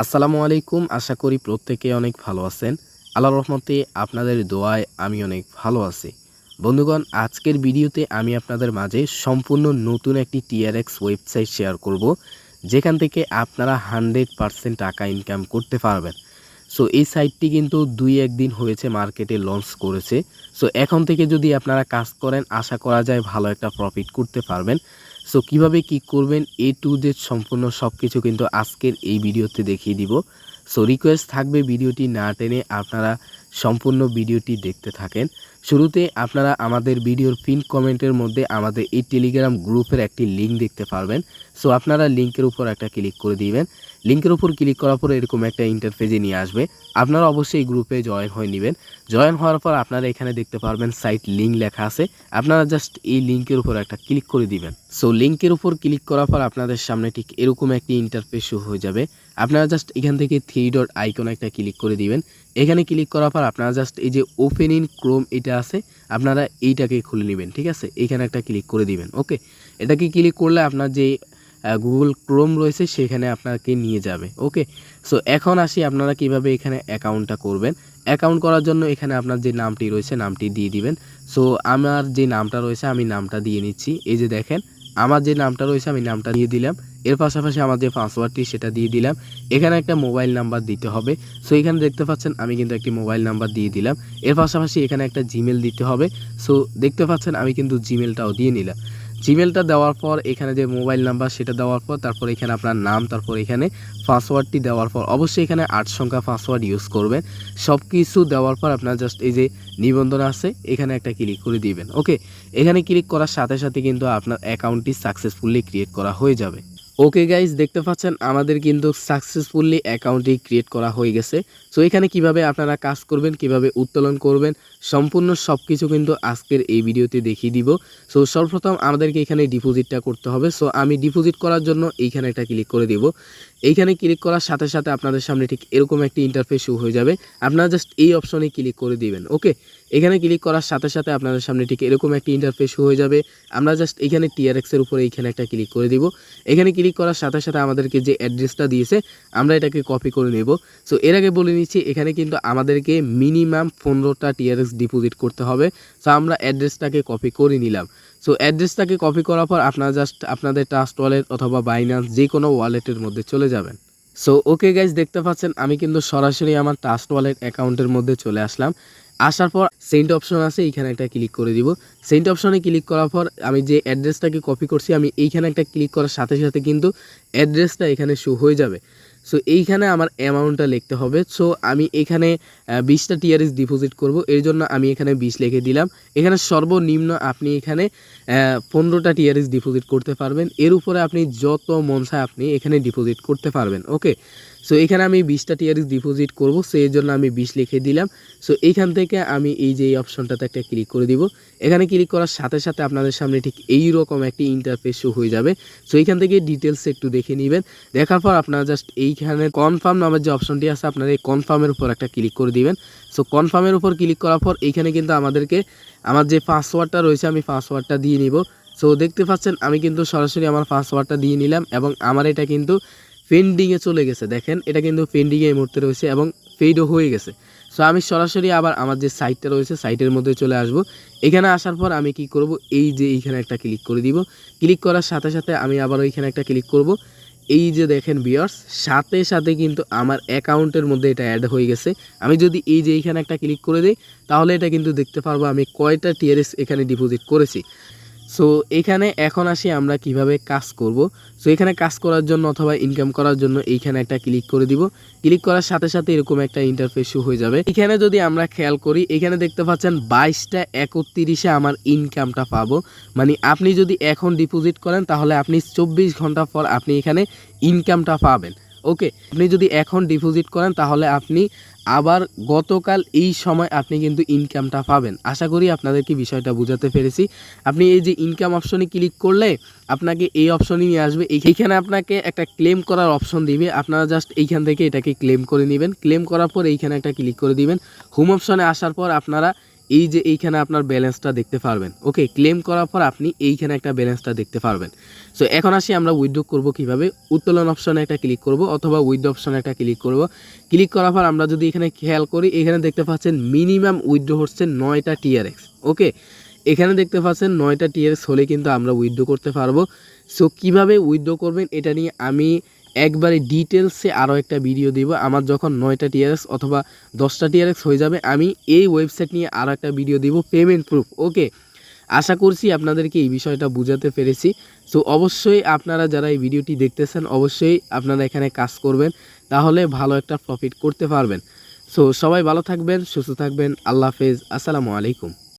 আসসালামু আলাইকুম। আশা করি প্রত্যেকে অনেক ভালো আছেন। আল্লাহর রহমতে আপনাদের দোয়ায় আমি অনেক ভালো আছি। বন্ধুগণ, আজকের ভিডিওতে আমি আপনাদের মাঝে সম্পূর্ণ নতুন একটি TRX ওয়েবসাইট শেয়ার করব, যেখান থেকে আপনারা 100% টাকা ইনকাম করতে পারবেন। সো এই সাইটটি কিন্তু 2-1 দিন হয়েছে মার্কেটে লঞ্চ করেছে। সো এখন থেকে যদি আপনারা কাজ করেন, আশা করা যায় ভালো একটা প্রফিট করতে পারবেন। সো কিভাবে কি করবেন A to Z সম্পূর্ণ সব কিছু কিন্তু আজকের এই ভিডিওতে দেখিয়ে দিব। সো রিকোয়েস্ট থাকবে ভিডিওটি না টেনে আপনারা সম্পূর্ণ ভিডিওটি দেখতে থাকেন। শুরুতে আপনারা আমাদের ভিডিওর পিন কমেন্টের মধ্যে আমাদের এই টেলিগ্রাম গ্রুপের একটি লিঙ্ক দেখতে পারবেন। সো আপনারা লিঙ্কের উপর একটা ক্লিক করে দিবেন। লিঙ্কের উপর ক্লিক করার পর এরকম একটা ইন্টারফেসে নিয়ে আসবে। আপনারা অবশ্যই গ্রুপে জয়েন হয়ে নেবেন। জয়েন হওয়ার পর আপনারা এখানে দেখতে পারবেন সাইট লিঙ্ক লেখা আছে। আপনারা জাস্ট এই লিঙ্কের উপর একটা ক্লিক করে দিবেন। সো লিঙ্কের উপর ক্লিক করার পর আপনাদের সামনে ঠিক এরকম একটি ইন্টারফেস শো হয়ে যাবে। আপনারা জাস্ট এখান থেকে 3 ডট আইকন একটা ক্লিক করে দিবেন। এখানে ক্লিক করার পর আপনারা জাস্ট এই যে ওপেন ইন ক্রোম এটা আছে, আপনারা এইটাকে খুলে নেবেন। ঠিক আছে, এখানে একটা ক্লিক করে দিবেন। ওকে, এটাকে ক্লিক করলে আপনার যে গুগল ক্রোম রয়েছে সেখানে আপনাকে নিয়ে যাবে। ওকে, সো এখন আসি আপনারা কিভাবে এখানে অ্যাকাউন্টটা করবেন। অ্যাকাউন্ট করার জন্য এখানে আপনার যে নামটি রয়েছে নামটি দিয়ে দিবেন। সো আমার যে নামটা রয়েছে আমি নামটা দিয়ে নিচ্ছি। এই যে দেখেন আমার যে নামটা রয়েছে আমি নামটা দিয়ে দিলাম। এর পাশাপাশি আমার যে পাসওয়ার্ডটি সেটা দিয়ে দিলাম। এখানে একটা মোবাইল নাম্বার দিতে হবে। সো এখানে দেখতে পাচ্ছেন আমি কিন্তু একটি মোবাইল নাম্বার দিয়ে দিলাম। এর পাশাপাশি এখানে একটা জিমেল দিতে হবে। সো দেখতে পাচ্ছেন আমি কিন্তু জিমেলটাও দিয়ে নিলাম। জিমেলটা দেওয়ার পর এখানে যে মোবাইল নাম্বার সেটা দেওয়ার পর তারপর এখানে আপনার নাম, তারপর এখানে পাসওয়ার্ডটি দেওয়ার পর অবশ্যই এখানে 8 সংখ্যা পাসওয়ার্ড ইউজ করবেন। সব কিছু দেওয়ার পর আপনার জাস্ট এই যে নিবন্ধন আছে এখানে একটা ক্লিক করে দিবেন। ওকে, এখানে ক্লিক করার সাথে সাথে কিন্তু আপনার অ্যাকাউন্টটি সাকসেসফুলি ক্রিয়েট করা হয়ে যাবে। ওকে গাইজ, দেখতে পাচ্ছেন আমাদের কিন্তু সাকসেসফুলি অ্যাকাউন্টটি ক্রিয়েট করা হয়ে গেছে। সো এখানে কিভাবে আপনারা কাজ করবেন, কিভাবে উত্তোলন করবেন, সম্পূর্ণ সব কিছু কিন্তু আজকের এই ভিডিওতে দেখিয়ে দিব। সো সর্বপ্রথম আমাদেরকে এখানে ডিপোজিটটা করতে হবে। সো আমি ডিপোজিট করার জন্য এইখানে একটা ক্লিক করে দিব। এইখানে ক্লিক করার সাথে সাথে আপনাদের সামনে ঠিক এরকম একটি ইন্টারফেস শো হয়ে যাবে। আপনারা জাস্ট এই অপশনে ক্লিক করে দিবেন। ওকে, এখানে ক্লিক করার সাথে সাথে আপনাদের সামনে ঠিক এরকম একটি ইন্টারফেস শো হয়ে যাবে। আমরা জাস্ট এখানে TRX এর উপরে এইখানে একটা ক্লিক করে দিব। এখানে ক্লিক করার সাথে সাথে আমাদেরকে যে অ্যাড্রেসটা দিয়েছে আমরা এটাকে কপি করে নেব। সো এর আগে বলে নিচ্ছি এখানে কিন্তু আমাদেরকে মিনিমাম 15টা TRX ডিপোজিট করতে হবে। সো আমরা অ্যাড্রেসটাকে কপি করে নিলাম। সো অ্যাড্রেসটাকে কপি করার পর আপনারা জাস্ট আপনাদের ট্রাস্ট ওয়ালেট অথবা বাইন্যান্স যে কোনো ওয়ালেটের মধ্যে চলে যাবেন। সো ওকে গাইজ, দেখতে পাচ্ছেন আমি কিন্তু সরাসরি আমার ট্রাস্ট ওয়ালেট অ্যাকাউন্টের মধ্যে চলে আসলাম। আসার পর সেন্ড অপশন আছে, এইখানে একটা ক্লিক করে দিব। সেন্ড অপশনে ক্লিক করার পর আমি যে অ্যাড্রেসটাকে কপি করছি আমি এইখানে একটা ক্লিক করার সাথে সাথে কিন্তু অ্যাড্রেসটা এখানে শো হয়ে যাবে। সো এইখানে আমার অ্যামাউন্টটা লিখতে হবে। সো আমি এখানে 20টা TRX ডিপোজিট করব, এর জন্য আমি এখানে 20 লিখে দিলাম। এখানে সর্বনিম্ন আপনি এখানে 15টা TRX ডিপোজিট করতে পারবেন। এর উপরে আপনি যত মন চায় আপনি এখানে ডিপোজিট করতে পারবেন। ওকে, সো এখানে আমি 20টা TRX ডিপোজিট করব, সো এর জন্য আমি 20 লিখে দিলাম। সো এইখান থেকে আমি এই যে এই অপশনটাতে একটা ক্লিক করে দিব। এখানে ক্লিক করার সাথে সাথে আপনাদের সামনে ঠিক এই রকম একটি ইন্টারফেস শো হয়ে যাবে। সো এইখান থেকে ডিটেলস একটু দেখে নেবেন। দেখার পর আপনারা জাস্ট এইখানে কনফার্ম নামের যে অপশনটি আছে আপনারা এই কনফার্মের উপর একটা ক্লিক করে দিবেন। সো কনফার্মের উপর ক্লিক করার পর এইখানে কিন্তু আমাদেরকে আমার যে পাসওয়ার্ডটা রয়েছে আমি পাসওয়ার্ডটা দিয়ে নিব। সো দেখতে পাচ্ছেন আমি কিন্তু সরাসরি আমার পাসওয়ার্ডটা দিয়ে নিলাম এবং আমার এটা কিন্তু পেন্ডিংয়ে চলে গেছে। দেখেন এটা কিন্তু পেন্ডিংয়ে এই মুহূর্তে রয়েছে এবং পেইডও হয়ে গেছে। সো আমি সরাসরি আবার আমার যে সাইটটা রয়েছে সাইটের মধ্যে চলে আসব। এখানে আসার পর আমি কি করব, এই যে এইখানে একটা ক্লিক করে দিব। ক্লিক করার সাথে সাথে আমি আবার ওইখানে একটা ক্লিক করব। এই যে দেখেন ভিউয়ার্স, সাথে সাথে কিন্তু আমার অ্যাকাউন্টের মধ্যে এটা অ্যাড হয়ে গেছে। আমি যদি এই যে এইখানে একটা ক্লিক করে দিই তাহলে এটা কিন্তু দেখতে পারবো আমি কয়টা TRX এখানে ডিপোজিট করেছি। সো এখানে এখন আসি আমরা কিভাবে কাজ করব। সো এখানে কাজ করার জন্য অথবা ইনকাম করার জন্য এইখানে একটা ক্লিক করে দিব। ক্লিক করার সাথে সাথে এরকম একটা ইন্টারফেস শো হয়ে যাবে। এখানে যদি আমরা খেয়াল করি এখানে দেখতে পাচ্ছেন 22টা 31-এ আমার ইনকামটা পাবো। মানে আপনি যদি এখন ডিপোজিট করেন তাহলে আপনি 24 ঘন্টা পর আপনি এখানে ইনকামটা পাবেন। ওকে, আপনি যদি এখন ডিপোজিট করেন তাহলে আপনি আবার গতকাল এই সময় আপনি কিন্তু ইনকামটা পাবেন। আশা করি আপনাদেরকে বিষয়টা বোঝাতে পেরেছি। আপনি এই যে ইনকাম অপশনে ক্লিক করলে আপনাকে এই অপশনই নিয়ে আসবে। এইখানে আপনাকে একটা ক্লেম করার অপশন দিবে, আপনারা জাস্ট এইখান থেকে এটাকে ক্লেম করে নেবেন। ক্লেম করার পর এইখানে একটা ক্লিক করে দিবেন। হোম অপশনে আসার পর আপনারা এই যে এইখানে আপনার ব্যালেন্সটা দেখতে পারবেন। ওকে, ক্লেম করার পর আপনি এইখানে একটা ব্যালেন্সটা দেখতে পারবেন। সো এখন আসি আমরা উইথড্র করব কিভাবে। উত্তোলন অপশনে একটা ক্লিক করব অথবা উইথড্র অপশনে একটা ক্লিক করব। ক্লিক করার পর আমরা যদি এখানে খেয়াল করি, এখানে দেখতে পাচ্ছেন মিনিমাম উইথড্র হচ্ছে 9টা TRX। ওকে, এখানে দেখতে পাচ্ছেন 9টা TRX হলে কিন্তু আমরা উইথড্র করতে পারবো। সো কিভাবে উইথড্র করবেন এটা নিয়ে আমি একবারে ডিটেলসে আরও একটা ভিডিও দিব। আমার যখন 9টা TRX অথবা 10টা TRX হয়ে যাবে, আমি এই ওয়েবসাইট নিয়ে আরও একটা ভিডিও দিব, পেমেন্ট প্রুফ। ওকে, আশা করছি আপনাদেরকে এই বিষয়টা বুঝাতে পেরেছি। সো অবশ্যই আপনারা যারা এই ভিডিওটি দেখতেছেন, অবশ্যই আপনারা এখানে কাজ করবেন, তাহলে ভালো একটা প্রফিট করতে পারবেন। সো সবাই ভালো থাকবেন, সুস্থ থাকবেন। আল্লাহ হাফেজ, আসসালামু আলাইকুম।